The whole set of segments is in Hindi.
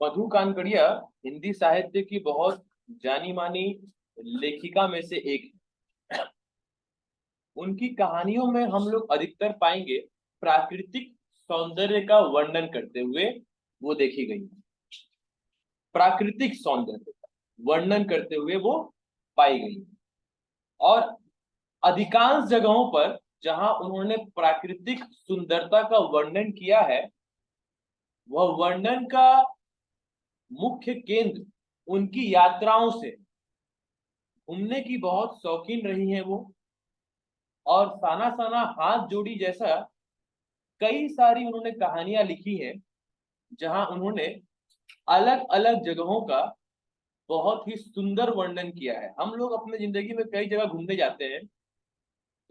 मधु कानकड़िया हिंदी साहित्य की बहुत जानी मानी लेखिका में से एक है। उनकी कहानियों में हम लोग अधिकतर पाएंगे प्राकृतिक सौंदर्य का वर्णन करते हुए वो देखी गई। प्राकृतिक सौंदर्य का वर्णन करते हुए वो पाई गई। और अधिकांश जगहों पर जहां उन्होंने प्राकृतिक सुंदरता का वर्णन किया है, वह वर्णन का मुख्य केंद्र उनकी यात्राओं से, घूमने की बहुत शौकीन रही हैं वो। और साना साना हाथ जोड़ी जैसा कई सारी उन्होंने कहानियां लिखी हैं, जहां उन्होंने अलग अलग जगहों का बहुत ही सुंदर वर्णन किया है। हम लोग अपने जिंदगी में कई जगह घूमने जाते हैं।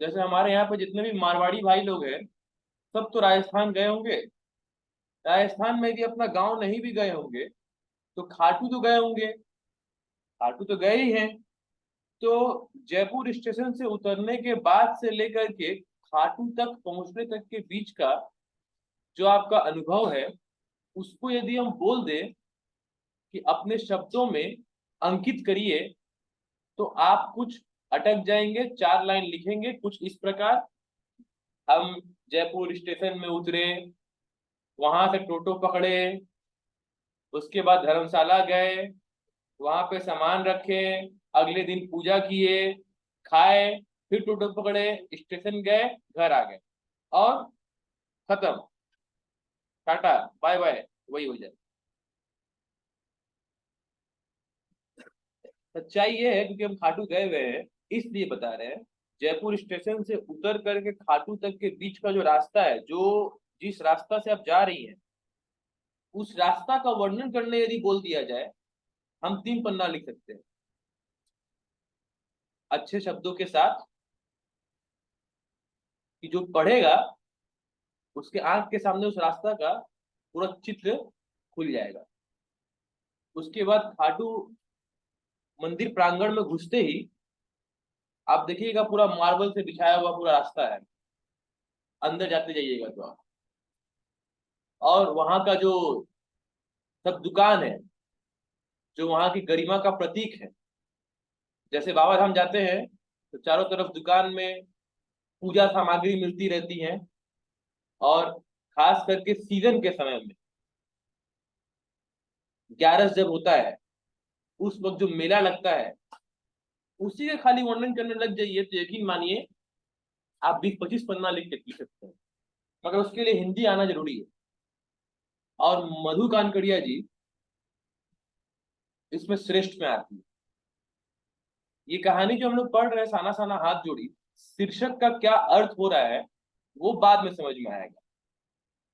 जैसे हमारे यहाँ पे जितने भी मारवाड़ी भाई लोग हैं, सब तो राजस्थान गए होंगे। राजस्थान में यदि अपना गांव नहीं भी गए होंगे तो खाटू तो गए होंगे। खाटू तो गए ही हैं। तो जयपुर स्टेशन से उतरने के बाद से लेकर के खाटू तक पहुंचने तक के बीच का जो आपका अनुभव है, उसको यदि हम बोल दें कि अपने शब्दों में अंकित करिए, तो आप कुछ अटक जाएंगे। चार लाइन लिखेंगे कुछ इस प्रकार: हम जयपुर स्टेशन में उतरे, वहां से टोटो पकड़े, उसके बाद धर्मशाला गए, वहां पे सामान रखे, अगले दिन पूजा किए, खाए, फिर टोटो पकड़े, स्टेशन गए, घर आ गए, और खत्म, टाटा बाय बाय, वही हो जाए। सच्चाई ये है, क्योंकि हम खाटू गए हुए हैं इसलिए बता रहे हैं। जयपुर स्टेशन से उतर करके खाटू तक के बीच का जो रास्ता है, जो जिस रास्ता से आप जा रही हैं, उस रास्ता का वर्णन करने यदि बोल दिया जाए, हम 3 पन्ना लिख सकते हैं अच्छे शब्दों के साथ, कि जो पढ़ेगा उसके आंख के सामने उस रास्ता का पूरा चित्र खुल जाएगा। उसके बाद खाटू मंदिर प्रांगण में घुसते ही आप देखिएगा पूरा मार्बल से बिछाया हुआ पूरा रास्ता है, अंदर जाते जाइएगा तो आप। और वहां का जो सब दुकान है, जो वहां की गरिमा का प्रतीक है। जैसे बाबा धाम जाते हैं तो चारों तरफ दुकान में पूजा सामग्री मिलती रहती है। और खास करके सीजन के समय में, ग्यारस जब होता है, उस वक्त जो मेला लगता है, उसी का खाली वर्णन करने लग जाइए तो यकीन मानिए आप 20-25 पन्ना लिख सकते हैं। मगर उसके लिए हिंदी आना जरूरी है। और मधु कानकड़िया जी इसमें श्रेष्ठ में आती है। ये कहानी जो हम लोग पढ़ रहे हैं, साना साना हाथ जोड़ी, शीर्षक का क्या अर्थ हो रहा है वो बाद में समझ में आएगा,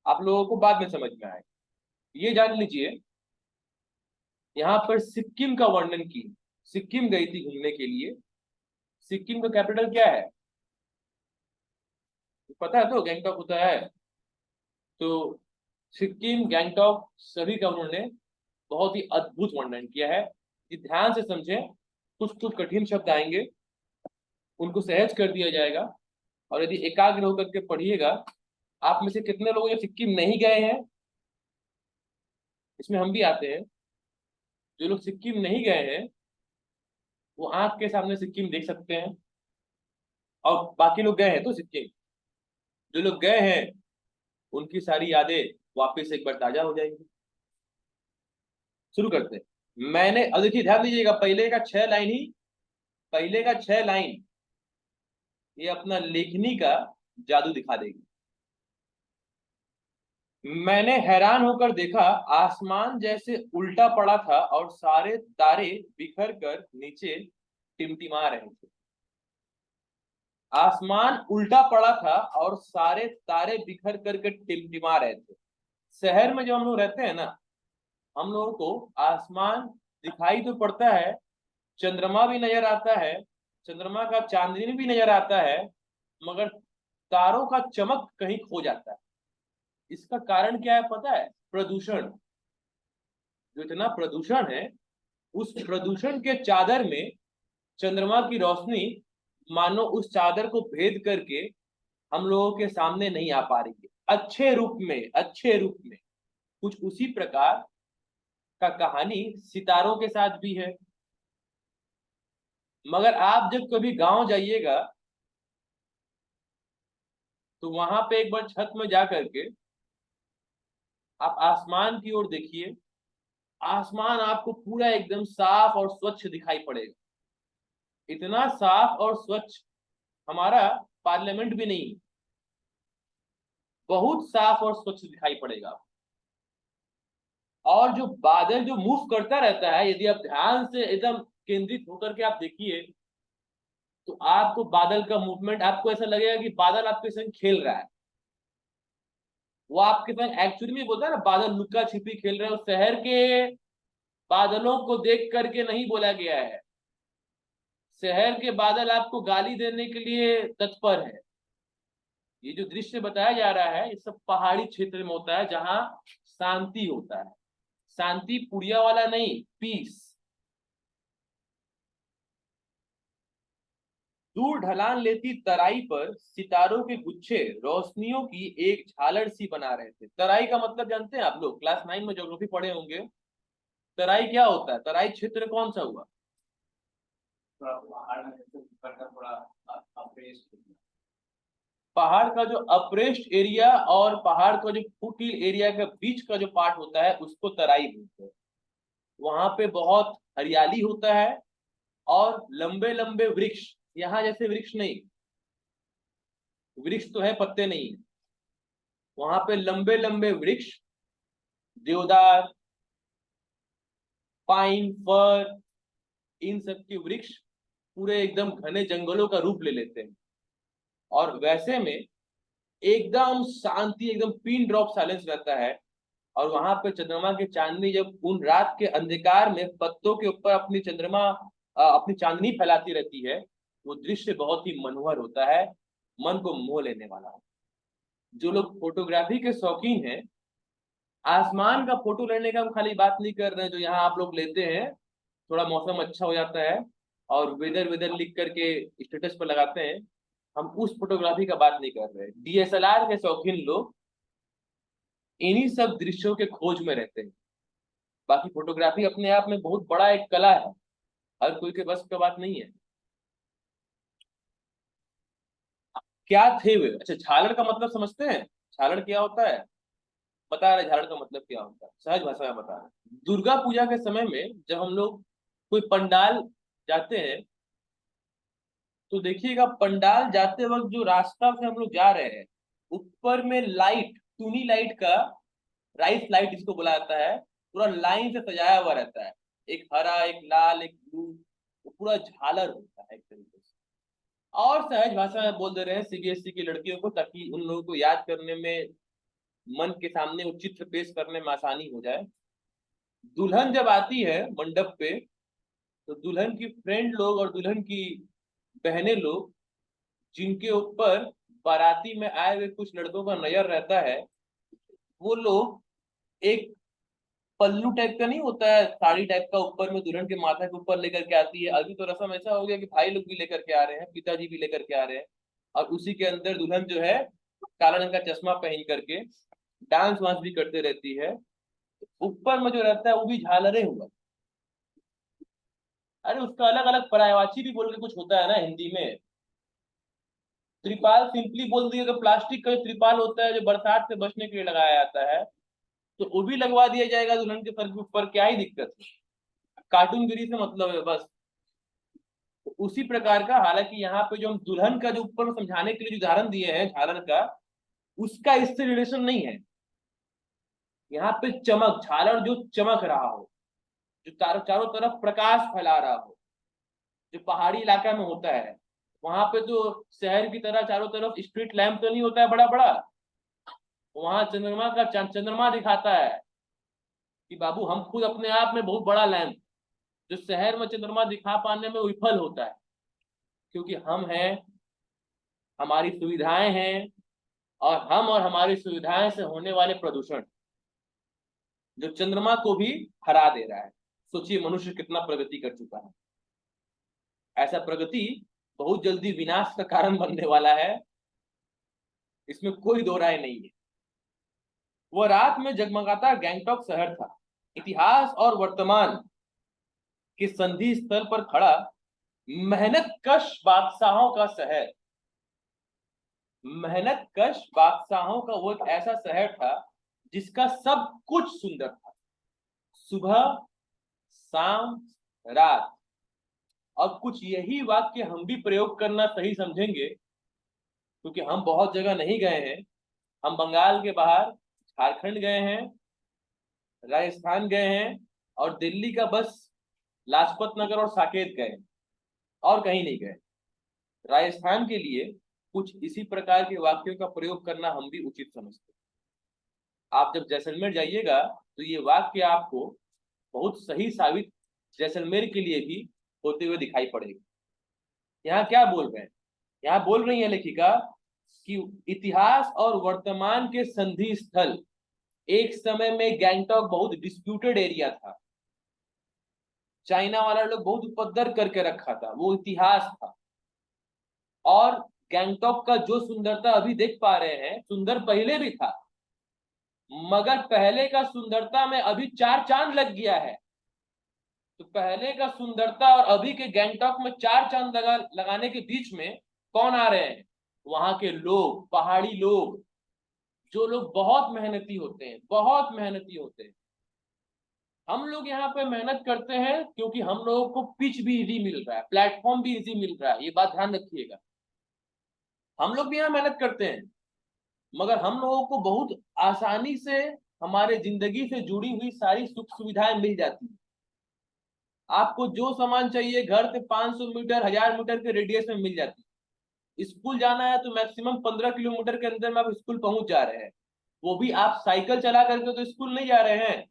आप लोगों को बाद में समझ में आएगा। ये जान लीजिए, यहाँ पर सिक्किम का वर्णन की। सिक्किम गई थी घूमने के लिए। सिक्किम का कैपिटल क्या है पता है? तो गैंगटॉक होता है। तो सिक्किम, गैंगटॉक, सभी का उन्होंने बहुत ही अद्भुत वर्णन किया है। कि ध्यान से समझें, कुछ कुछ कठिन शब्द आएंगे, उनको सहज कर दिया जाएगा। और यदि एकाग्र होकर के पढ़िएगा। आप में से कितने लोग जो सिक्किम नहीं गए हैं, इसमें हम भी आते हैं। जो लोग सिक्किम नहीं गए हैं, वो आंख के सामने सिक्किम देख सकते हैं। और बाकी लोग गए हैं तो सिक्किम, जो लोग गए हैं उनकी सारी यादें वापस एक बार ताजा हो जाएंगी। शुरू करते हैं। मैंने, अब देखिए ध्यान दीजिएगा, पहले का 6 लाइन ये अपना लेखनी का जादू दिखा देगी। मैंने हैरान होकर देखा, आसमान जैसे उल्टा पड़ा था और सारे तारे बिखर कर नीचे टिमटिमा रहे थे। आसमान उल्टा पड़ा था और सारे तारे बिखर करके टिमटिमा रहे थे। शहर में जो हम लोग रहते हैं ना, हम लोगों को आसमान दिखाई तो पड़ता है, चंद्रमा भी नजर आता है, चंद्रमा का चांदनी भी नजर आता है, मगर तारों का चमक कहीं खो जाता है। इसका कारण क्या है पता है? प्रदूषण। जो इतना प्रदूषण है, उस प्रदूषण के चादर में चंद्रमा की रोशनी मानो उस चादर को भेद करके हम लोगों के सामने नहीं आ पा रही है अच्छे रूप में, अच्छे रूप में। कुछ उसी प्रकार का कहानी सितारों के साथ भी है। मगर आप जब कभी गांव जाइएगा तो वहां पे एक बार छत में जा करके आप आसमान की ओर देखिए। आसमान आपको पूरा एकदम साफ और स्वच्छ दिखाई पड़ेगा। इतना साफ और स्वच्छ हमारा पार्लियामेंट भी नहीं, बहुत साफ और स्वच्छ दिखाई पड़ेगा। और जो बादल जो मूव करता रहता है, यदि आप ध्यान से एकदम केंद्रित होकर के आप देखिए तो आपको बादल का मूवमेंट, आपको ऐसा लगेगा कि बादल आपके संग खेल रहा है। वो आपके संग एक्चुअली में बोलता है ना, बादल लुका छिपी खेल रहे हैं। शहर के बादलों को देख करके नहीं बोला गया है, शहर के बादल आपको गाली देने के लिए तत्पर है। ये जो दृश्य बताया जा रहा है ये सब पहाड़ी क्षेत्र में होता है, जहां शांति होता है। शांति पुड़िया वाला नहीं, पीस। दूर ढलान लेती तराई पर सितारों के गुच्छे रोशनियों की एक झालर सी बना रहे थे। तराई का मतलब जानते हैं आप लोग, क्लास 9 में ज्योग्राफी पढ़े होंगे। तराई क्या होता है? तराई क्षेत्र कौन सा हुआ? पहाड़ का जो अप्रेस्ट एरिया और पहाड़ का जो फुट एरिया के बीच का जो पार्ट होता है उसको तराई बोलते हैं। वहां पे बहुत हरियाली होता है और लंबे लंबे वृक्ष, यहाँ जैसे वृक्ष नहीं, वृक्ष तो है पत्ते नहीं है। वहां पे लंबे लंबे वृक्ष, देवदार, पाइन, फर, इन सब के वृक्ष पूरे एकदम घने जंगलों का रूप ले लेते हैं। और वैसे में एकदम शांति, एकदम पिन ड्रॉप साइलेंस रहता है। और वहां पे चंद्रमा की चांदनी जब उन रात के अंधकार में पत्तों के ऊपर अपनी अपनी चांदनी फैलाती रहती है, वो दृश्य बहुत ही मनोहर होता है, मन को मोह लेने वाला। जो लोग फोटोग्राफी के शौकीन हैं, आसमान का फोटो लेने का हम खाली बात नहीं कर रहे हैं जो यहाँ आप लोग लेते हैं, थोड़ा मौसम अच्छा हो जाता है और वेदर वेदर लिख करके स्टेटस पर लगाते हैं, हम उस फोटोग्राफी का बात नहीं कर रहे। डीएसएलआर के शौकीन लोग इन्हीं सब दृश्यों के खोज में रहते हैं। बाकी फोटोग्राफी अपने आप में बहुत बड़ा एक कला है, हर कोई के बस का बात नहीं है। क्या थे वे? अच्छा, झालर का मतलब समझते हैं? झालर क्या होता है बता रहे, झालर का मतलब क्या होता है सहज भाषा में बता रहे। दुर्गा पूजा के समय में जब हम लोग कोई पंडाल जाते हैं तो देखिएगा, पंडाल जाते वक्त जो रास्ता से हम लोग जा रहे हैं, ऊपर में लाइट, टूनी लाइट का, राइस लाइट जिसको बोला जाता है, पूरा लाइन से सजाया हुआ रहता है। एक हरा, एक लाल, एक ब्लू, वो पूरा झालर होता है एक तरीके से। और सहज भाषा में बोल दे रहे हैं सीबीएसई की लड़कियों को, ताकि उन लोगों को याद करने में, मन के सामने वो चित्र पेश करने में आसानी हो जाए। दुल्हन जब आती है मंडप पे तो दुल्हन की फ्रेंड लोग और दुल्हन की बहनें लोग, जिनके ऊपर बाराती में आए हुए कुछ लड़कों का नजर रहता है, वो लोग एक पल्लू टाइप का नहीं होता है, साड़ी टाइप का ऊपर में दुल्हन के माथा के ऊपर लेकर के आती है। अभी तो रस्म ऐसा हो गया कि भाई लोग भी लेकर के आ रहे हैं, पिताजी भी लेकर के आ रहे हैं। और उसी के अंदर दुल्हन जो है काला रंग का चश्मा पहन करके डांस वांस भी करते रहती है। ऊपर में जो रहता है वो भी झालरे हुआ। अरे उसका अलग अलग पर्यायवाची भी बोल के कुछ होता है ना हिंदी में। त्रिपाल सिंपली बोल दिया कि प्लास्टिक का जो त्रिपाल होता है जो बरसात से बचने के लिए लगाया जाता है, तो वो भी लगवा दिया जाएगा दुल्हन के सर के ऊपर, क्या ही दिक्कत है। कार्टूनगिरी से मतलब है बस। तो उसी प्रकार का, हालांकि यहाँ पे जो हम दुल्हन का जो ऊपर में समझाने के लिए जो उदाहरण दिए हैं झालर का, उसका इससे रिलेशन नहीं है। यहाँ पे चमक, झालर जो चमक रहा हो, जो चारों तरफ प्रकाश फैला रहा हो, जो पहाड़ी इलाका में होता है। वहां पे तो शहर की तरह चारों तरफ स्ट्रीट लैंप तो नहीं होता है बड़ा बड़ा, वहां चंद्रमा का चंद्रमा दिखाता है कि बाबू हम खुद अपने आप में बहुत बड़ा लैंप, जो शहर में चंद्रमा दिखा पाने में विफल होता है, क्योंकि हम हैं, हमारी सुविधाएं हैं, और हम और हमारी सुविधाएं से होने वाले प्रदूषण जो चंद्रमा को भी हरा दे रहा है। सोचिए मनुष्य कितना प्रगति कर चुका है। ऐसा प्रगति बहुत जल्दी विनाश का कारण बनने वाला है, इसमें कोई दो राय नहीं है। वह रात में जगमगाता गैंगटॉक शहर था। इतिहास और वर्तमान के संधि स्थल पर खड़ा मेहनत कश बादशाहों का शहर। मेहनत कश बादशाहों का वो एक ऐसा शहर था जिसका सब कुछ सुंदर था, सुबह शाम रात। और कुछ यही वाक्य हम भी प्रयोग करना सही समझेंगे, क्योंकि हम बहुत जगह नहीं गए हैं। हम बंगाल के बाहर झारखंड गए हैं, राजस्थान गए हैं, और दिल्ली का बस लाजपत नगर और साकेत गए हैं, और कहीं नहीं गए। राजस्थान के लिए कुछ इसी प्रकार के वाक्यों का प्रयोग करना हम भी उचित समझते हैं। आप जब जैसलमेर जाइएगा तो ये वाक्य आपको बहुत सही साबित जैसलमेर के लिए भी होते हुए दिखाई पड़ेगा। यहाँ क्या बोल रहे हैं, यहाँ बोल रही है लेखिका कि इतिहास और वर्तमान के संधि स्थल। एक समय में गैंगटॉक बहुत डिस्प्यूटेड एरिया था, चाइना वाला लोग बहुत उपद्रव करके रखा था, वो इतिहास था। और गैंगटॉक का जो सुंदरता अभी देख पा रहे हैं, सुंदर पहले भी था, मगर पहले का सुंदरता में अभी 4 चांद लग गया है। तो पहले का सुंदरता और अभी के गैंगटॉक में 4 चांद लगाने के बीच में कौन आ रहे हैं? वहां के लोग, पहाड़ी लोग, जो लोग बहुत मेहनती होते हैं, बहुत मेहनती होते हैं। हम लोग यहाँ पे मेहनत करते हैं क्योंकि हम लोगों को पिच भी इजी मिल रहा है, प्लेटफॉर्म भी इजी मिल रहा है, ये बात ध्यान रखिएगा। हम लोग भी यहाँ मेहनत करते हैं, मगर हम लोगों को बहुत आसानी से हमारे जिंदगी से जुड़ी हुई सारी सुख सुविधाएं मिल जाती है। आपको जो सामान चाहिए घर से 500 मीटर 1000 मीटर के रेडियस में मिल जाती है। स्कूल जाना है तो मैक्सिमम 15 किलोमीटर के अंदर में आप स्कूल पहुंच जा रहे हैं, वो भी आप साइकिल चला करके तो स्कूल नहीं जा रहे हैं।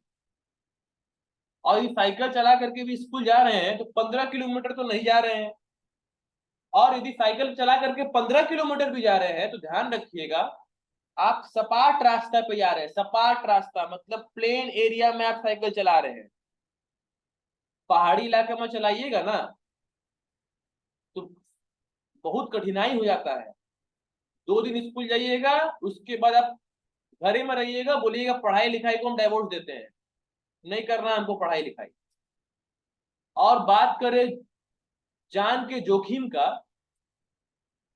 और ये साइकिल चला करके भी स्कूल जा रहे हैं तो 15 किलोमीटर तो नहीं जा रहे हैं। और यदि साइकिल चला करके 15 किलोमीटर भी जा रहे हैं तो ध्यान रखिएगा, आप सपाट रास्ता पे जा रहे हैं। सपाट रास्ता मतलब प्लेन एरिया में आप साइकिल चला रहे हैं। पहाड़ी इलाके में चलाइएगा ना तो बहुत कठिनाई हो जाता है। 2 दिन स्कूल जाइएगा, उसके बाद आप घर ही में रहिएगा, बोलिएगा पढ़ाई लिखाई को हम डाइवोर्स देते हैं, नहीं करना हमको पढ़ाई लिखाई। और बात करें जान के जोखिम का,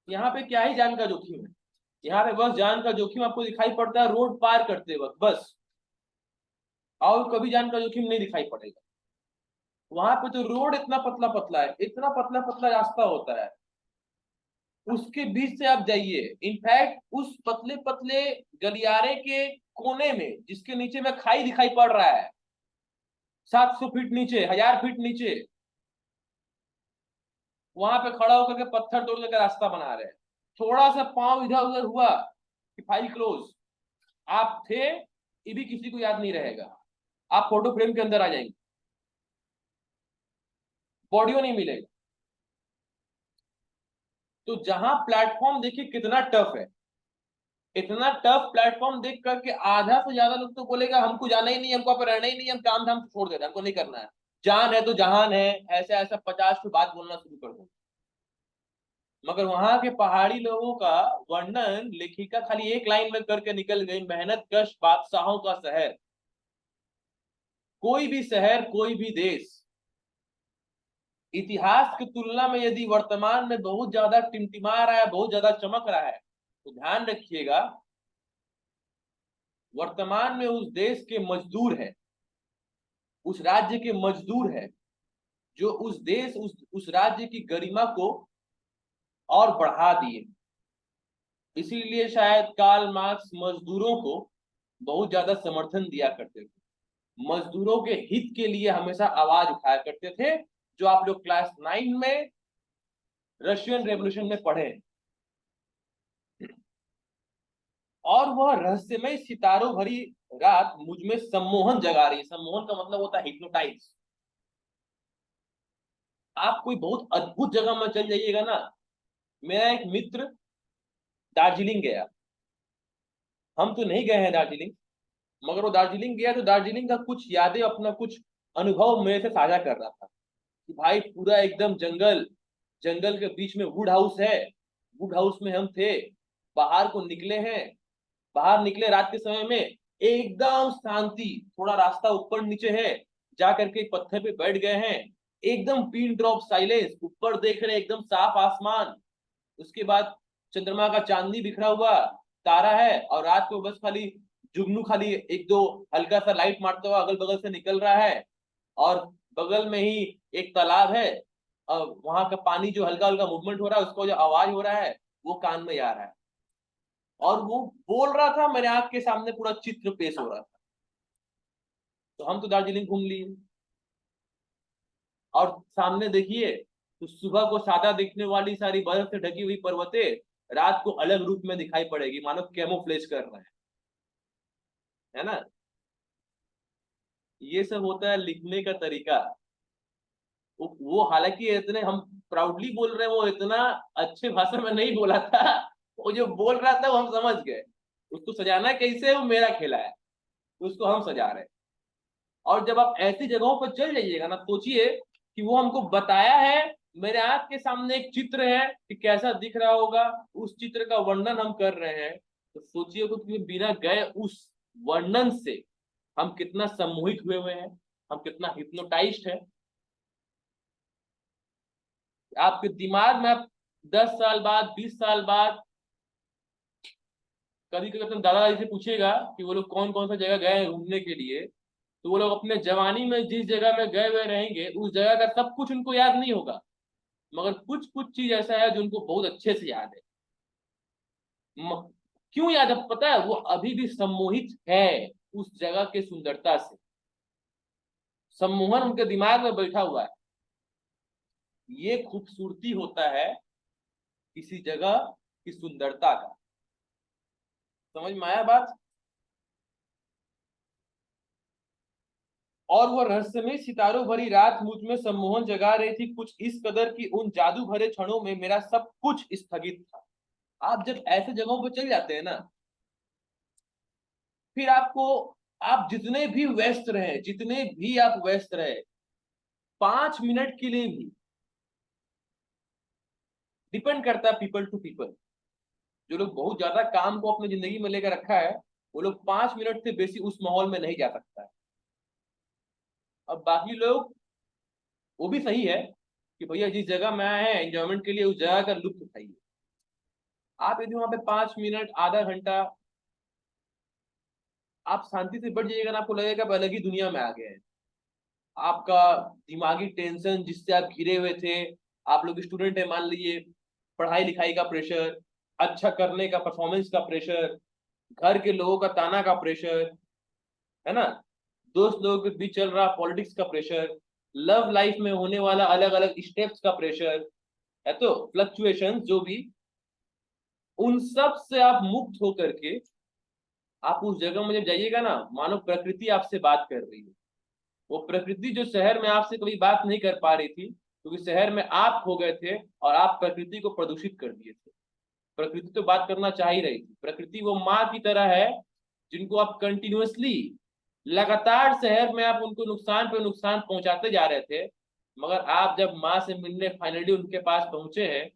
यहाँ पे क्या ही जान का जोखिम है। यहाँ पे बस जान का जोखिम आपको दिखाई पड़ता है रोड पार करते वक्त बस, और कभी जान का जोखिम नहीं दिखाई पड़ेगा। वहां पे तो रोड इतना पतला पतला है, इतना पतला पतला रास्ता होता है, उसके बीच से आप जाइए। इनफैक्ट उस पतले पतले गलियारे के कोने में जिसके नीचे में खाई दिखाई पड़ रहा है, 700 फीट नीचे, 1000 फीट नीचे, वहां पे खड़ा होकर के पत्थर तोड़ करके रास्ता बना रहे हैं। थोड़ा सा पांव इधर उधर हुआ कि फाइल क्लोज। आप थे, ये भी किसी को याद नहीं रहेगा, आप फोटो फ्रेम के अंदर आ जाएंगे, बॉडियो नहीं मिलेगा। तो जहां प्लेटफॉर्म देखिए कितना टफ है, इतना टफ प्लेटफॉर्म देख करके आधा से ज्यादा लोग तो बोलेगा हमको जाना ही नहीं, हमको यहाँ पे रहना ही नहीं, हम काम धाम छोड़ दे रहे हैं, हमको नहीं करना है, जान है तो जहान है, ऐसा ऐसा 50 की बात बोलना शुरू कर दो। मगर वहां के पहाड़ी लोगों का वर्णन लेखिका खाली एक लाइन में करके निकल गई, मेहनत कश बादशाहों का शहर। कोई भी शहर, कोई भी देश इतिहास की तुलना में यदि वर्तमान में बहुत ज्यादा टिमटिमा रहा है, बहुत ज्यादा चमक रहा है, तो ध्यान रखिएगा वर्तमान में उस देश के मजदूर है, उस राज्य के मजदूर है, जो उस देश उस राज्य की गरिमा को और बढ़ा दिए। इसीलिए शायद कार्ल मार्क्स मजदूरों को बहुत ज्यादा समर्थन दिया करते थे, मजदूरों के हित के लिए हमेशा आवाज उठाया करते थे, जो आप लोग क्लास 9 में रशियन रेवोल्यूशन में पढ़े। और वह रहस्यमय सितारों भरी रात मुझ में सम्मोहन जगा रही। सम्मोहन का मतलब होता है हिप्नोटाइज। आप कोई बहुत अद्भुत जगह में चल जाइएगा ना। मेरा एक मित्र दार्जिलिंग गया, हम तो नहीं गए हैं दार्जिलिंग, मगर वो दार्जिलिंग गया तो दार्जिलिंग का कुछ यादें, अपना कुछ अनुभव मेरे से साझा कर रहा था कि भाई पूरा एकदम जंगल, जंगल के बीच में वुड हाउस है, वुड हाउस में हम थे, बाहर को निकले हैं, बाहर निकले रात के समय में एकदम शांति, थोड़ा रास्ता ऊपर नीचे है, जा करके एक पत्थर पे बैठ गए हैं, एकदम पिन ड्रॉप साइलेंस, ऊपर देख रहे एकदम साफ आसमान, उसके बाद चंद्रमा का चांदनी बिखरा हुआ तारा है, और रात को बस खाली जुगनू खाली एक दो हल्का सा लाइट मारता हुआ अगल बगल से निकल रहा है, और बगल में ही एक तालाब है, और वहां का पानी जो हल्का हल्का मूवमेंट हो रहा है, उसको जो आवाज हो रहा है वो कान में आ रहा है, और वो बोल रहा था, मेरे आंख के सामने पूरा चित्र पेश हो रहा था। तो हम तो दार्जिलिंग घूम लिए, और सामने देखिए तो सुबह को सादा दिखने वाली सारी बर्फ से ढकी हुई पर्वतें रात को अलग रूप में दिखाई पड़ेगी, मानो कैमोफ्लेज कर रहे हैं, है ना। ये सब होता है लिखने का तरीका। वो हालांकि इतने हम प्राउडली बोल रहे हैं, वो इतना अच्छे भाषा में नहीं बोला था, वो जो बोल रहा था वो हम समझ गए, उसको सजाना कैसे वो मेरा खेला है, तो उसको हम सजा रहे हैं। और जब आप ऐसी जगहों पर चल जाइएगा ना, सोचिए कि वो हमको बताया है, मेरे आंख के सामने एक चित्र है कि कैसा दिख रहा होगा, उस चित्र का वर्णन हम कर रहे हैं, तो सोचिए कि बिना गए उस वर्णन से हम कितना सम्मोहित हुए हुए हैं, हम कितना हिप्नोटाइज्ड है। आपके दिमाग में आप 10 साल बाद, 20 साल बाद, कभी कभी अपने दादा दादी से पूछेगा कि वो लोग कौन कौन सा जगह गए हैं घूमने के लिए, तो वो लोग अपने जवानी में जिस जगह में गए हुए रहेंगे उस जगह का सब कुछ उनको याद नहीं होगा, मगर कुछ कुछ चीज ऐसा है जो उनको बहुत अच्छे से याद है। म, क्यों याद है पता है? वो अभी भी सम्मोहित है उस जगह के सुंदरता से, सम्मोहन उनके दिमाग में बैठा हुआ है। ये खूबसूरती होता है किसी जगह की सुंदरता का। समझ में आया बात? और वह रहस्यमय सितारों भरी रात मुझ में सम्मोहन जगा रही थी कुछ इस कदर कि उन जादू भरे क्षणों में मेरा सब कुछ स्थगित था। आप जब ऐसे जगहों पर चल जाते हैं ना, फिर आपको, आप जितने भी व्यस्त रहे, जितने भी आप व्यस्त रहे, 5 मिनट के लिए भी, डिपेंड करता है पीपल टू पीपल। जो लोग बहुत ज्यादा काम को अपनी जिंदगी में लेकर रखा है, वो लोग 5 मिनट से बेसी उस माहौल में नहीं जा सकता है। अब बाकी लोग, वो भी सही है कि भैया जिस जगह में आए हैं एंजॉयमेंट के लिए, उस जगह का लुत्फ उठाइए। आप यदि वहां पे 5 मिनट, आधा घंटा आप शांति से बैठ जाइएगा ना, आपको लगेगा आप अलग ही दुनिया में आ गए हैं। आपका दिमागी टेंशन जिससे आप घिरे हुए थे, आप लोग स्टूडेंट है मान लीजिए, पढ़ाई लिखाई का प्रेशर, अच्छा करने का परफॉर्मेंस का प्रेशर, घर के लोगों का ताना का प्रेशर, है ना, दोस्त लोगों के बीच चल रहा पॉलिटिक्स का प्रेशर, लव लाइफ में होने वाला अलग अलग स्टेप्स का प्रेशर है, तो फ्लक्चुएशन जो भी, उन सब से आप मुक्त होकर के आप उस जगह में जब जाइएगा ना, मानो प्रकृति आपसे बात कर रही है। वो प्रकृति जो शहर में आपसे कभी बात नहीं कर पा रही थी, क्योंकि शहर में आप खो गए थे और आप प्रकृति को प्रदूषित कर दिए थे। प्रकृति तो बात करना चाह ही रही थी। प्रकृति वो माँ की तरह है जिनको आप कंटिन्यूअसली, लगातार शहर में आप उनको नुकसान पे नुकसान पहुंचाते जा रहे थे, मगर आप जब माँ से मिलने फाइनली उनके पास पहुंचे हैं,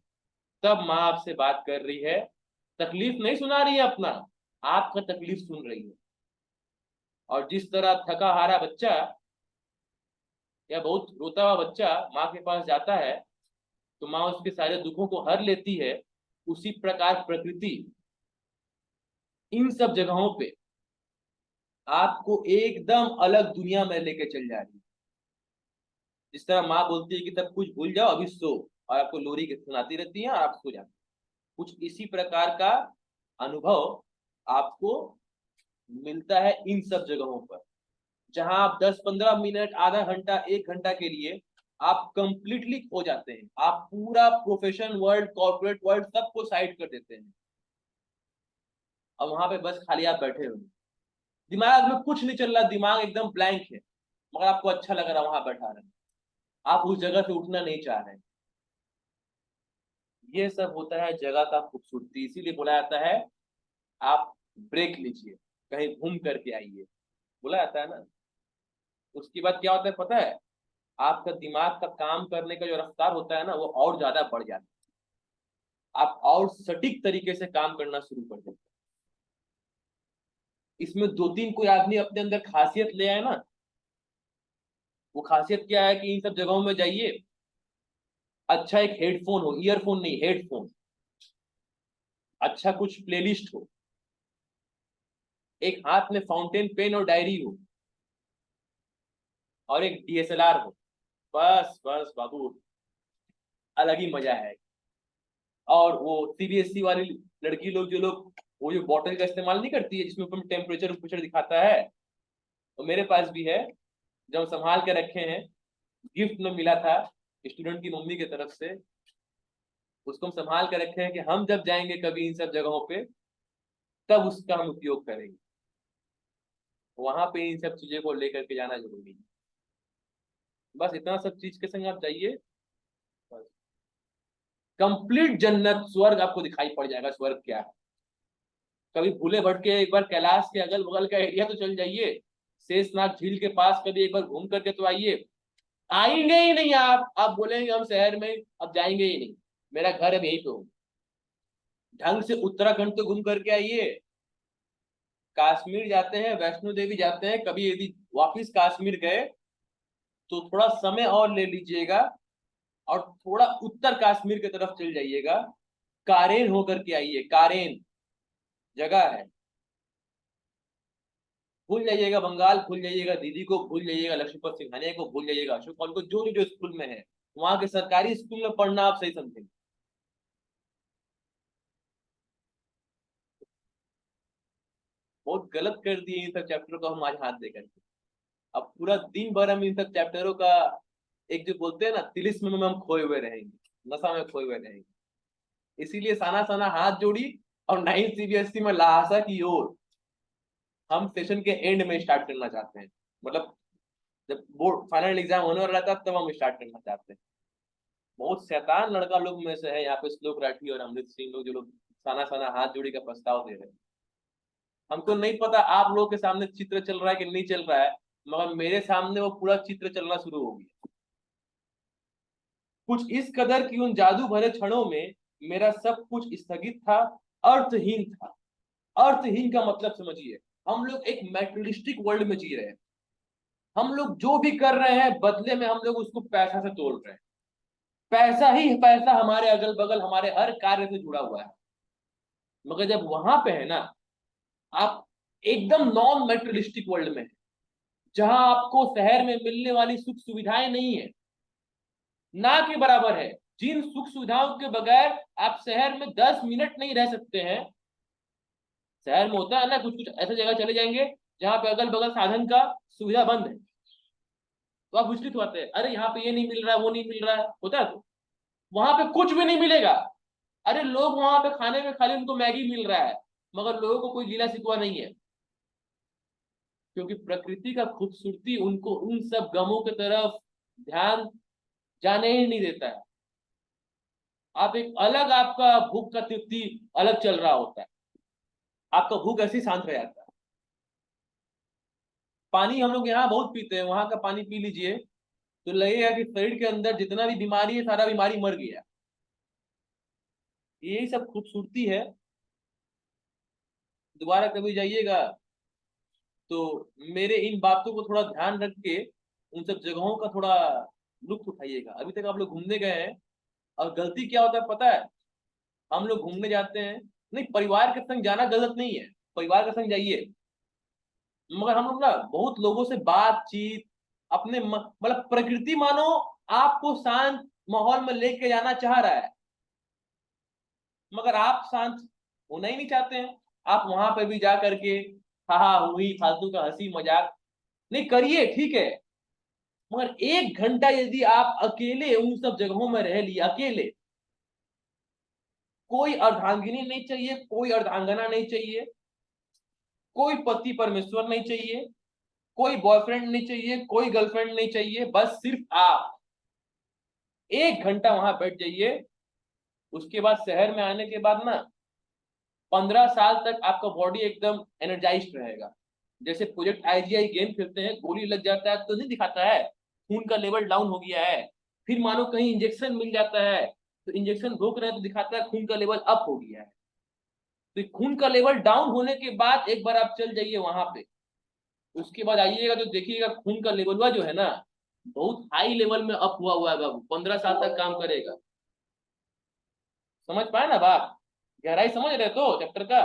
तब माँ आपसे बात कर रही है। तकलीफ नहीं सुना रही है अपना, आपका तकलीफ सुन रही है। और जिस तरह थका हारा बच्चा या बहुत रोता हुआ बच्चा माँ के पास जाता है, तो माँ उसके सारे दुखों को हर लेती है, उसी प्रकार प्रकृति इन सब जगहों पे आपको एकदम अलग दुनिया में लेके चल जा रही है। जिस तरह माँ बोलती है कि सब कुछ भूल जाओ अभी सो, और आपको लोरी के सुनाती रहती है और आप सो जाते हैं, कुछ इसी प्रकार का अनुभव आपको मिलता है इन सब जगहों पर, जहां आप 10-15 मिनट, आधा घंटा, 1 घंटा के लिए आप कंप्लीटली खो जाते हैं। आप पूरा प्रोफेशन वर्ल्ड, कॉर्पोरेट वर्ल्ड सबको साइड कर देते हैं, और वहां पे बस खाली आप बैठे हुए, दिमाग में कुछ नहीं चल रहा, दिमाग एकदम ब्लैंक है, मगर आपको अच्छा लग रहा है वहां बैठा रहे, आप उस जगह से उठना नहीं चाह रहे। ये सब होता है जगह का खूबसूरती, इसीलिए बोला जाता है आप ब्रेक लीजिए, कहीं घूम करके आइए, बोला जाता है ना। उसके बाद क्या होता है पता है? आपका दिमाग का काम करने का जो रफ्तार होता है ना, वो और ज्यादा बढ़ जाता है, आप और सटीक तरीके से काम करना शुरू कर देते इसमें दो तीन कोई आदमी अपने अंदर खासियत ले आए ना, वो खासियत क्या है कि इन सब जगहों में जाइए, अच्छा एक हेडफोन हो, ईयरफोन नहीं हेडफोन, अच्छा कुछ प्लेलिस्ट हो, एक हाथ में फाउंटेन पेन और डायरी हो, और एक डीएसएलआर हो, बस बस बाबू, अलग ही मजा है। और वो सीबीएसई वाली लड़की लोग, जो लोग वो जो बॉटल का इस्तेमाल नहीं करती है जिसमें ऊपर टेम्परेचर दिखाता है, तो मेरे पास भी है, जो हम संभाल के रखे हैं, गिफ्ट में मिला था स्टूडेंट की मम्मी की तरफ से। उसको हम संभाल के रखे हैं कि हम जब जाएंगे कभी इन सब जगहों पे, तब उसका हम उपयोग करेंगे। वहां पे इन सब चीजों को लेकर के जाना जरूरी है। बस इतना सब चीज के संग आप जाइए, कंप्लीट जन्नत स्वर्ग आपको दिखाई पड़ जाएगा, स्वर्ग क्या है। कभी भूले भटके एक बार कैलाश के अगल बगल का एरिया तो चल जाइए, शेषनाग झील के पास कभी एक बार घूम करके तो आइए। आएंगे ही नहीं आप बोलेंगे हम शहर में अब जाएंगे ही नहीं, मेरा घर अब यहीं पे हो। ढंग से उत्तराखंड तो घूम करके आइए, कश्मीर जाते हैं, वैष्णो देवी जाते हैं, कभी यदि वापिस कश्मीर गए तो थोड़ा समय और ले लीजिएगा, और थोड़ा उत्तर कश्मीर की तरफ चल जाइएगा, कारेन होकर के आइए। कारेन जगह है, भूल जाइएगा बंगाल, भूल जाइएगा दीदी को, भूल जाइएगा लक्ष्मीपत सिंघानिया को, भूल जाइएगा अशोक कौल को, जो जो स्कूल में है वहां के सरकारी स्कूल में पढ़ना आप सही समझेंगे। बहुत गलत कर दिए इन सब चैप्टरों को हम आज हाथ देकर के। अब पूरा दिन भर हम इन सब चैप्टरों का, एक जो बोलते हैं ना, तिलिस्म में हम खोए हुए रहेंगे, नशा में खोए हुए रहेंगे। इसीलिए साना साना हाथ जोड़ी, और 9 सीबीएसई में लहासा की ओर हम सेशन के एंड में स्टार्ट करना चाहते हैं। मतलब जब बोर्ड फाइनल एग्जाम होने वाला रहता है तब हम स्टार्ट करना चाहते हैं। बहुत शैतान लड़का लोग में से है यहाँ पे श्लोक राठी और अमृत सिंह लोग, जो लोग साना साना हाथ जोड़ी का प्रस्ताव दे रहे हैं। हमको नहीं पता आप लोगों के सामने चित्र चल रहा है कि नहीं चल रहा है, मगर मेरे सामने वो पूरा चित्र चलना शुरू हो गया। कुछ इस कदर कि उन जादू भरे क्षणों में मेरा सब कुछ स्थगित था, अर्थहीन था। अर्थहीन का मतलब समझिए, हम लोग एक मैटेरियलिस्टिक वर्ल्ड में जी रहे हैं। हम लोग जो भी कर रहे हैं बदले में हम लोग उसको पैसा से तोल रहे हैं। पैसा ही पैसा हमारे अगल बगल हमारे हर कार्य से जुड़ा हुआ है। मगर जब वहां पे है ना, आप एकदम नॉन मेटेरियलिस्टिक वर्ल्ड में है, जहां आपको शहर में मिलने वाली सुख सुविधाएं नहीं है, ना के बराबर है। जिन सुख सुविधाओं के बगैर आप शहर में 10 मिनट नहीं रह सकते हैं। शहर में होता है ना, कुछ कुछ ऐसे जगह चले जाएंगे जहां पे अगल बगल साधन का सुविधा बंद है, तो आप विचलित होते हैं, अरे यहाँ पे ये नहीं मिल रहा है, वो नहीं मिल रहा है, होता है। तो वहां पे कुछ भी नहीं मिलेगा। अरे लोग वहां पे खाने में खाली उनको मैगी मिल रहा है, मगर लोगों को कोई गिला शिकवा नहीं है, क्योंकि प्रकृति का खूबसूरती उनको उन सब गमों की तरफ ध्यान जाने ही नहीं देता है। आप एक अलग, आपका भूख का तृप्ति अलग चल रहा होता है, आपका भूख ऐसे ही शांत रह जाता है। पानी हम लोग यहाँ बहुत पीते हैं, वहां का पानी पी लीजिए तो लगेगा कि शरीर के अंदर जितना भी बीमारी है सारा बीमारी मर गया। यही सब खूबसूरती है। दोबारा कभी जाइएगा तो मेरे इन बातों को थोड़ा ध्यान रख के उन सब जगहों का थोड़ा लुत्फ उठाइएगा। अभी तक आप लोग घूमने गए हैं, और गलती क्या होता है पता है, हम लोग घूमने जाते हैं, नहीं परिवार के संग जाना गलत नहीं है, परिवार के संग जाइए, मगर हम लोग ना बहुत लोगों से बातचीत, अपने मतलब प्रकृति मानो आपको शांत माहौल में लेके जाना चाह रहा है, मगर आप शांत होना ही नहीं चाहते हैं। आप वहां पर भी जा करके हा हा हुई फालतू का हंसी मजाक नहीं करिए, ठीक है, मगर 1 घंटा यदि आप अकेले उन सब जगहों में रह लिए, अकेले, कोई अर्धांगिनी नहीं चाहिए, कोई अर्धांगना नहीं चाहिए, कोई पति परमेश्वर नहीं चाहिए, कोई बॉयफ्रेंड नहीं चाहिए, कोई गर्लफ्रेंड नहीं चाहिए, बस सिर्फ आप 1 घंटा वहां बैठ जाइए। उसके बाद शहर में आने के बाद ना 15 साल तक आपका बॉडी एकदम एनर्जाइज्ड रहेगा। जैसे प्रोजेक्ट आईजीआई गेम खेलते हैं, गोली लग जाता है तो नहीं दिखाता है खून का लेवल डाउन हो गया है, फिर मानो कहीं इंजेक्शन मिल जाता है तो इंजेक्शन रोक रहे हैं तो दिखाता है खून का लेवल अप हो गया है। तो खून का लेवल डाउन होने के बाद एक बार आप चल जाइए वहां पे, उसके बाद आइएगा तो देखिएगा खून का लेवल हुआ जो है ना, बहुत हाई लेवल में अप हुआ है बाबू, 15 साल तक काम करेगा। समझ पाए ना बात, गहराई समझ रहे तो चैप्टर का।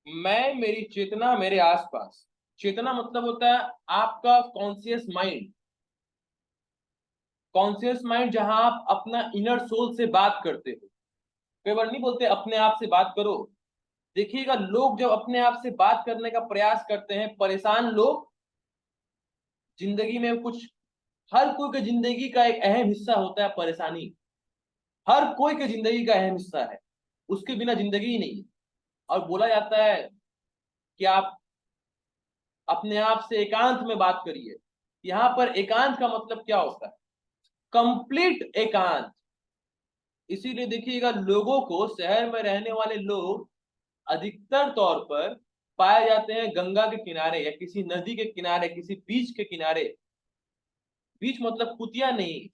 मैं, मेरी चेतना, मेरे आसपास। चेतना मतलब होता है आपका कॉन्शियस माइंड। कॉन्शियस माइंड जहां आप अपना इनर सोल से बात करते हो। कई बार नहीं बोलते अपने आप से बात करो। देखिएगा लोग जब अपने आप से बात करने का प्रयास करते हैं, परेशान लोग, जिंदगी में कुछ, हर कोई की जिंदगी का एक अहम हिस्सा होता है परेशानी। हर कोई की जिंदगी का अहम हिस्सा है, उसके बिना जिंदगी ही नहीं है। और बोला जाता है कि आप अपने आप से एकांत में बात करिए। यहाँ पर एकांत का मतलब क्या होता है? कंप्लीट एकांत। इसीलिए देखिएगा लोगों को, शहर में रहने वाले लोग अधिकतर तौर पर पाए जाते हैं गंगा के किनारे या किसी नदी के किनारे, किसी बीच के किनारे। बीच मतलब कुतिया नहीं,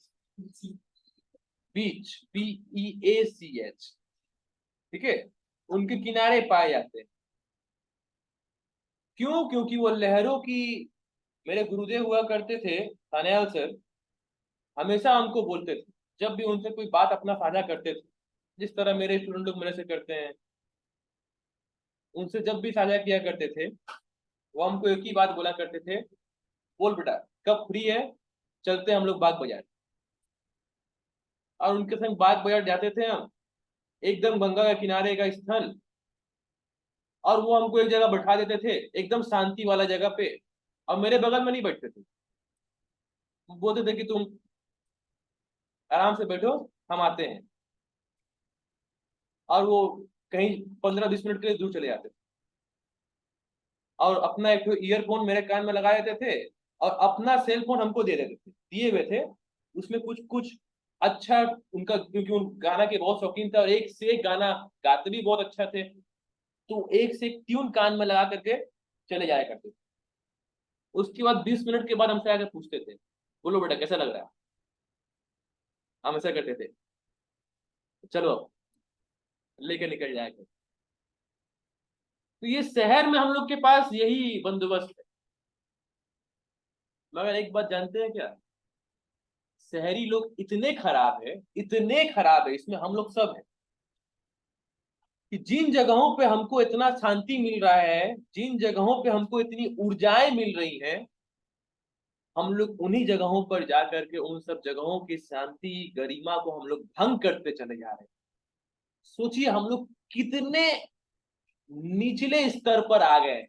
बीच, BEACH, ठीक है, उनके किनारे पाए जाते हैं। क्यों? क्योंकि वो लहरों की, मेरे गुरुदेव हुआ करते थे सान्याल सर, हमेशा हमको बोलते थे, जब भी उनसे कोई बात अपना साझा करते थे, जिस तरह मेरे स्टूडेंट लोग मेरे से करते हैं, उनसे जब भी साझा किया करते थे, वो हमको एक ही बात बोला करते थे, बोल बेटा कब फ्री है, चलते हम लोग बाग बाजार। और उनके संग बाग बाजार जाते थे हम, एकदम गंगा के किनारे का स्थल, और वो हमको एक जगह बैठा देते थे, एकदम शांति वाला जगह पे, और मेरे बगल में नहीं बैठते थे। बोलते थे कि तुम आराम से बैठो, हम आते हैं। और वो कहीं 15-20 मिनट के लिए दूर चले जाते थे, और अपना एक ईयरफोन मेरे कान में लगा देते थे, और अपना सेल फोन हमको दे देते थे, दिए हुए थे, उसमें कुछ कुछ अच्छा उनका, क्योंकि उन गाना के बहुत शौकीन थे और एक से एक गाना गाते भी बहुत अच्छा थे, तो एक से एक ट्यून कान में लगा करके चले जाया करते थे। उसके बाद 20 मिनट के बाद हमसे आकर पूछते थे, बोलो बेटा कैसा लग रहा है। हम ऐसा करते थे, चलो लेके निकल जाया करते। तो ये शहर में हम लोग के पास यही बंदोबस्त है। मगर एक बात जानते हैं क्या? शहरी लोग इतने खराब है, इतने खराब है, इसमें हम लोग सब है, कि जिन जगहों पे हमको इतना शांति मिल रहा है, जिन जगहों पे हमको इतनी ऊर्जाएं मिल रही हैं, हम लोग उन्हीं जगहों पर जा करके उन सब जगहों की शांति, गरिमा को हम लोग भंग करते चले जा रहे हैं। सोचिए हम लोग कितने निचले स्तर पर आ गए हैं।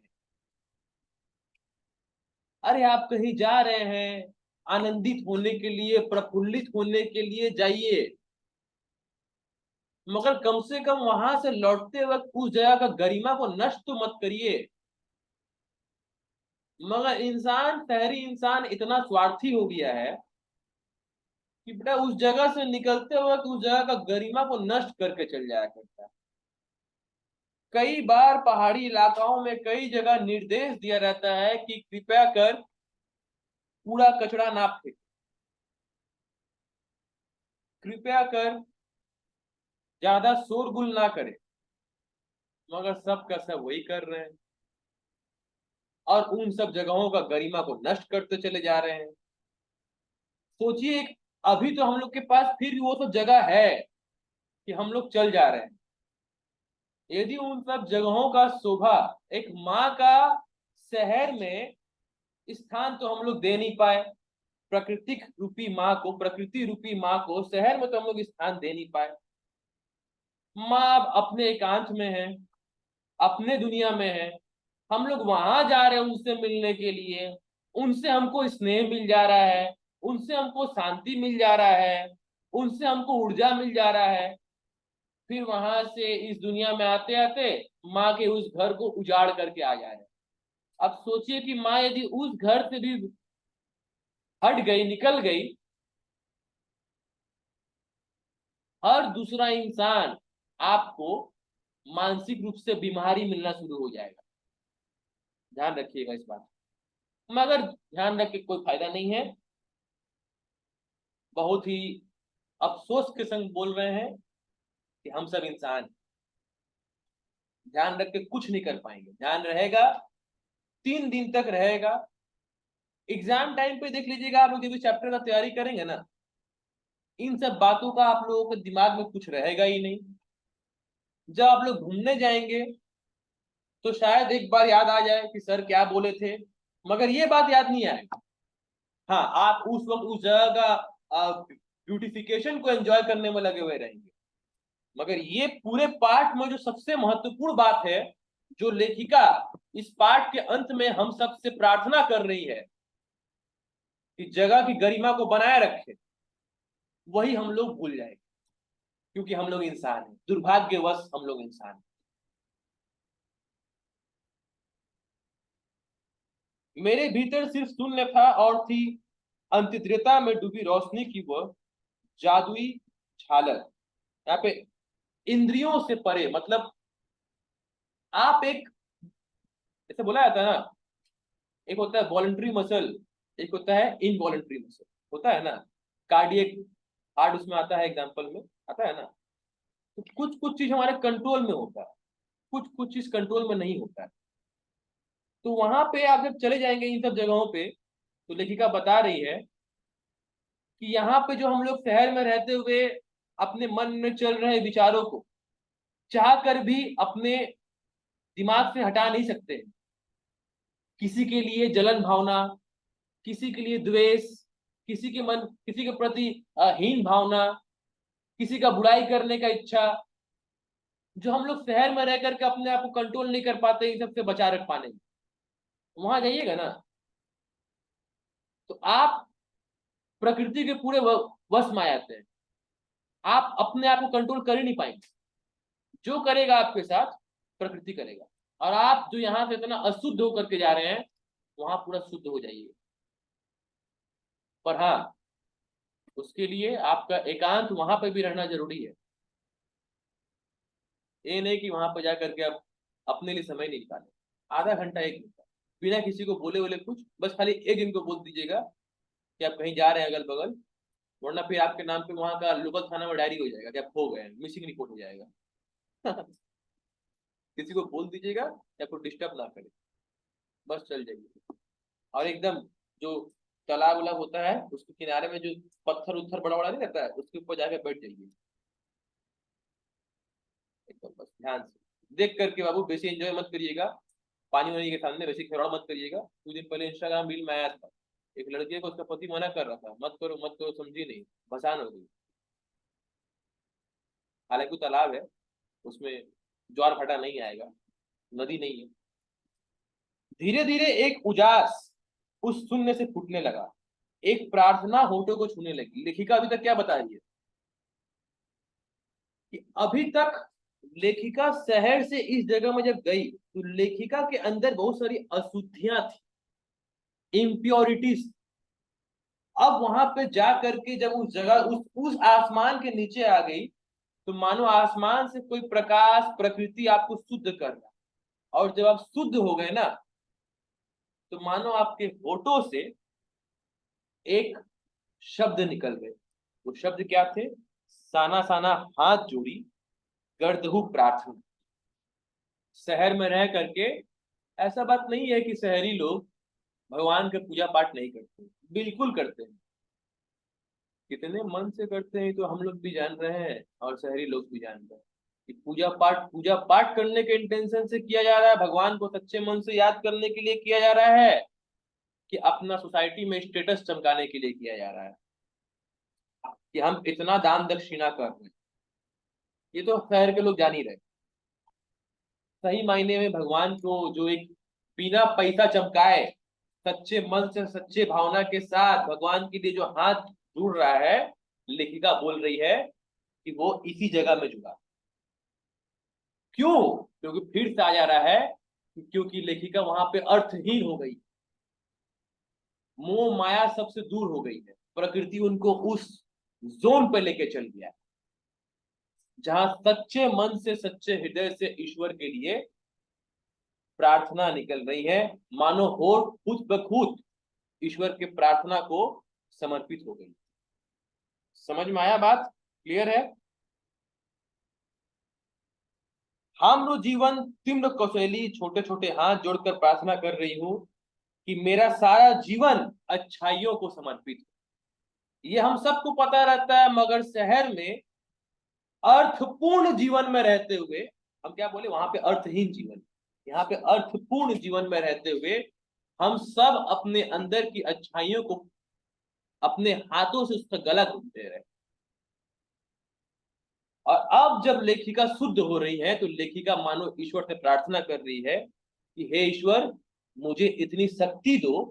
अरे आप कहीं जा रहे हैं, आनंदित होने के लिए, प्रफुल्लित होने के लिए जाइए, मगर कम से कम वहां से लौटते वक्त उस जगह का गरिमा को नष्ट तो मत करिए। मगर इंसान, शहरी इंसान इतना स्वार्थी हो गया है कि बेटा उस जगह से निकलते वक्त उस जगह का गरिमा को नष्ट करके चल जाया करता है। कई बार पहाड़ी इलाकाओं में कई जगह निर्देश दिया रहता है कि कृपया कर कूड़ा कचरा ना फेंक, कृपया कर ज्यादा शोरगुल ना करे, मगर सब का सब वही कर रहे हैं, और उन सब जगहों का गरिमा को नष्ट करते चले जा रहे हैं। सोचिए, अभी तो हम लोग के पास फिर भी वो सब जगह है कि हम लोग चल जा रहे हैं। यदि उन सब जगहों का शोभा एक माँ का शहर में स्थान तो हम लोग दे नहीं पाए, प्राकृतिक रूपी माँ को, प्रकृति रूपी माँ को शहर में तो हम लोग स्थान दे नहीं पाए। माँ अब अपने एकांत में है, अपने दुनिया में है, हम लोग वहां जा रहे हैं उनसे मिलने के लिए, उनसे हमको स्नेह मिल जा रहा है, उनसे हमको शांति मिल जा रहा है, उनसे हमको ऊर्जा मिल जा रहा है। फिर वहां से इस दुनिया में आते आते माँ के उस घर को उजाड़ करके आ जा रहे हैं। अब सोचिए कि माँ यदि उस घर से भी हट गई, निकल गई, हर दूसरा इंसान आपको मानसिक रूप से बीमारी मिलना शुरू हो जाएगा। ध्यान रखिएगा इस बात, मगर ध्यान रख के कोई फायदा नहीं है। बहुत ही अफसोस के संग बोल रहे हैं कि हम सब इंसान हैं। ध्यान रख के कुछ नहीं कर पाएंगे, ध्यान रहेगा, 3 दिन तक रहेगा। एग्जाम टाइम पे देख लीजिएगा, आप लोग जब चैप्टर का तैयारी करेंगे ना, इन सब बातों का आप लोगों के दिमाग में कुछ रहेगा ही नहीं। जब आप लोग घूमने जाएंगे तो शायद एक बार याद आ जाए कि सर क्या बोले थे, मगर ये बात याद नहीं आएगी। हाँ, आप उस वक्त उस जगह का ब्यूटिफिकेशन को एंजॉय करने में लगे हुए रहेंगे। मगर ये पूरे पाठ में जो सबसे महत्वपूर्ण बात है, जो लेखिका इस पाठ के अंत में हम सब से प्रार्थना कर रही है कि जगह की गरिमा को बनाए रखे, वही हम लोग भूल जाएंगे, क्योंकि हम लोग इंसान हैं, दुर्भाग्यवश हम लोग इंसान हैं। मेरे भीतर सिर्फ शून्य था और थी अंतर्दृता में डूबी रोशनी की वह जादुई झालर। यहाँ पे इंद्रियों से परे मतलब आप एक, जैसे बोला जाता है ना, एक होता है वॉलंटरी मसल, एक होता है इनवॉलंटरी मसल, होता है ना। कार्डियक हार्ट उसमें आता है, एग्जांपल में आता है ना। तो कुछ कुछ चीज हमारे कंट्रोल में होता है, कुछ कुछ चीज कंट्रोल में नहीं होता है। तो वहां पे आप जब चले जाएंगे इन सब जगहों पे, तो लेखिका बता रही है कि यहाँ पे जो हम लोग शहर में रहते हुए अपने मन में चल रहे विचारों को चाह कर भी अपने दिमाग से हटा नहीं सकते। किसी के लिए जलन भावना, किसी के लिए द्वेष, किसी के मन, किसी के प्रति हीन भावना, किसी का बुराई करने का इच्छा, जो हम लोग शहर में रह करके अपने आप को कंट्रोल नहीं कर पाते इन सबसे बचा रख पाने में, वहां जाइएगा ना तो आप प्रकृति के पूरे वश में आ जाते हैं। आप अपने आप को कंट्रोल कर ही नहीं पाएंगे। जो करेगा आपके साथ प्रकृति करेगा, और आप जो यहाँ से इतना अशुद्ध होकर के जा रहे हैं, वहां पूरा शुद्ध हो जाइए। पर हाँ, उसके लिए आपका एकांत वहां पे भी रहना जरूरी है। ये नहीं कि वहां पर जाकर के आप अपने लिए समय नहीं निकालें, आधा घंटा 1 घंटा बिना किसी को बोले बोले कुछ, बस खाली एक दिन को बोल दीजिएगा कि आप कहीं जा रहे हैं अगल बगल, वरना फिर आपके नाम पे वहां का लोकल थाना में डायरी हो जाएगा कि आप खो गए, मिसिंग रिपोर्ट हो जाएगा। किसी को बोल दीजिएगा या कोई डिस्टर्ब ना करे, बस चल जाइए। और एकदम जो तालाब उलाब होता है उसके किनारे में जो पत्थर उत्थर बड़ा बड़ा नहीं रहता है, उसके ऊपर जाके बैठ जाइए एकदम, बस ध्यान से देख करके। बाबू बेसी एंजॉय मत करिएगा, पानी वानी के सामने वैसे खिलवाड़ मत करिएगा। कुछ दिन पहले इंस्टाग्राम रील में आया था, एक लड़के को उसका पति मना कर रहा था, मत करो मत करो, समझी नहीं, भसान हो गई। हालांकि वो तालाब है, उसमें ज्वार भाटा नहीं आएगा, नदी नहीं है। धीरे धीरे एक उजास उस शून्य से फूटने लगा, एक प्रार्थना होठों को छूने लगी। लेखिका अभी तक क्या बता रही है कि अभी तक लेखिका शहर से इस जगह में जब गई तो लेखिका के अंदर बहुत सारी अशुद्धियां थी, इम्प्योरिटीज। अब वहां पे जा करके जब उस जगह उस आसमान के नीचे आ गई, तो मानो आसमान से कोई प्रकाश प्रकृति आपको शुद्ध कर रहा। और जब आप शुद्ध हो गए ना, तो मानो आपके होठों से एक शब्द निकल गए। वो शब्द क्या थे? साना साना हाथ जोड़ी गर्दहु प्रार्थना। शहर में रह करके ऐसा बात नहीं है कि शहरी लोग भगवान का पूजा पाठ नहीं करते, बिल्कुल करते हैं। कितने मन से करते हैं तो हम लोग भी जान रहे हैं, और शहरी लोग भी जान रहे हैं कि पूजा पाठ करने के इंटेंशन से किया जा रहा है, भगवान को सच्चे मन से याद करने के लिए किया जा रहा है, कि अपना सोसाइटी में स्टेटस चमकाने के लिए किया जा रहा है कि हम इतना दान दक्षिणा कर रहे हैं। ये तो शहर के लोग जान ही रहे। सही मायने में भगवान को जो एक बिना पैसा चमकाए सच्चे मन से सच्चे भावना के साथ भगवान के लिए जो हाथ जुड़ रहा है, लेखिका बोल रही है कि वो इसी जगह में जुड़ा। क्यों? क्योंकि फिर से आ जा रहा है, क्योंकि लेखिका वहां पे अर्थहीन हो गई, मोह माया सबसे दूर हो गई है। प्रकृति उनको उस जोन पे लेके चल गया जहां सच्चे मन से सच्चे हृदय से ईश्वर के लिए प्रार्थना निकल रही है, मानो होठ खुद ब खुद ईश्वर के प्रार्थना को समर्पित हो गई। समझ में आया बात? क्लियर है? हाम्रो जीवन तीम्र कौशली, छोटे छोटे हाथ जोड़कर प्रार्थना कर रही हूँ कि मेरा सारा जीवन अच्छाइयों को समर्पित हो। ये हम सबको पता रहता है, मगर शहर में अर्थपूर्ण जीवन में रहते हुए, हम क्या बोले, वहां पे अर्थहीन जीवन, यहाँ पे अर्थपूर्ण जीवन में रहते हुए हम सब अपने अंदर की अच्छाइयों को अपने हाथों से उसका गला घोंटते रहे। और अब जब लेखिका शुद्ध हो रही है तो लेखिका मानो ईश्वर से प्रार्थना कर रही है कि हे ईश्वर, मुझे इतनी शक्ति दो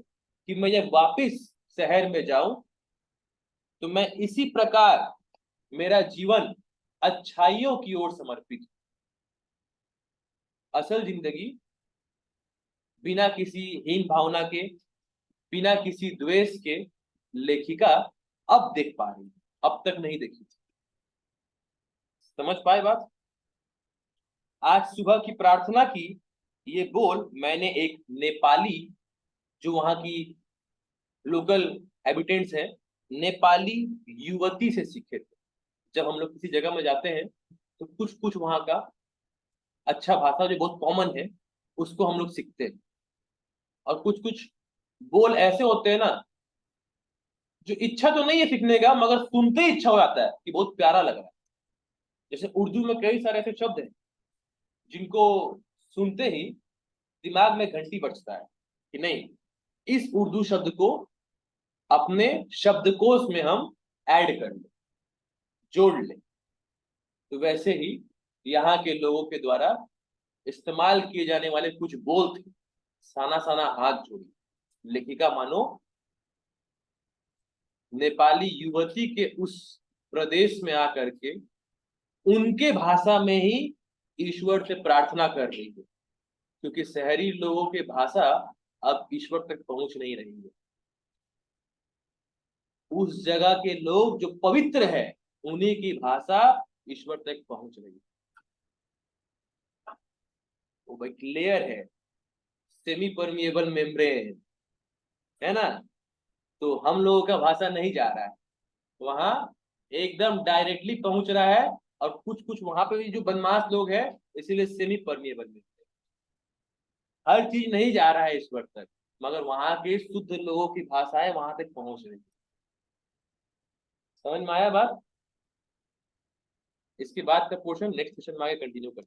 कि मैं जब वापिस शहर में जाऊं तो मैं इसी प्रकार मेरा जीवन अच्छाइयों की ओर समर्पित हो। असल जिंदगी बिना किसी हीन भावना के, बिना किसी द्वेष के लेखिका अब देख पा रही है, अब तक नहीं देखी थी। समझ पाए बात? आज सुबह की प्रार्थना की ये बोल मैंने एक नेपाली, जो वहां की लोकल हैबिटेंट्स है, नेपाली युवती से सीखे थे। जब हम लोग किसी जगह में जाते हैं तो कुछ कुछ वहां का अच्छा भाषा जो बहुत कॉमन है उसको हम लोग सीखते हैं, और कुछ कुछ बोल ऐसे होते हैं ना जो इच्छा तो नहीं है सीखने का, मगर सुनते ही इच्छा हो जाता है कि बहुत प्यारा लग रहा है। जैसे उर्दू में कई सारे ऐसे शब्द हैं जिनको सुनते ही दिमाग में घंटी बजता है कि नहीं, इस उर्दू शब्द को अपने शब्दकोश में हम ऐड कर लें, जोड़ लें। तो वैसे ही यहाँ के लोगों के द्वारा इस्तेमाल किए जाने वाले कुछ बोल थे, साना साना हाथ जोड़ी। लेखिका मानो नेपाली युवती के उस प्रदेश में आकर के उनके भाषा में ही ईश्वर से प्रार्थना कर रही है, क्योंकि शहरी लोगों की भाषा अब ईश्वर तक पहुंच नहीं रही है। उस जगह के लोग जो पवित्र है उन्हीं की भाषा ईश्वर तक पहुंच रही है। वो एक लेयर है, सेमी परमिएबल मेम्ब्रेन, है ना? तो हम लोगों का भाषा नहीं जा रहा है वहां, एकदम डायरेक्टली पहुंच रहा है। और कुछ कुछ वहां पे भी जो बदमाश लोग हैं, इसीलिए सेमी परमिएबल में हर चीज नहीं जा रहा है ईश्वर तक, मगर वहां के शुद्ध लोगों की भाषाएं वहां तक पहुंच रही है। समझ में आया बात? इसके बाद का पोर्शन नेक्स्ट सेशन में आगे कंटिन्यू करते हैं।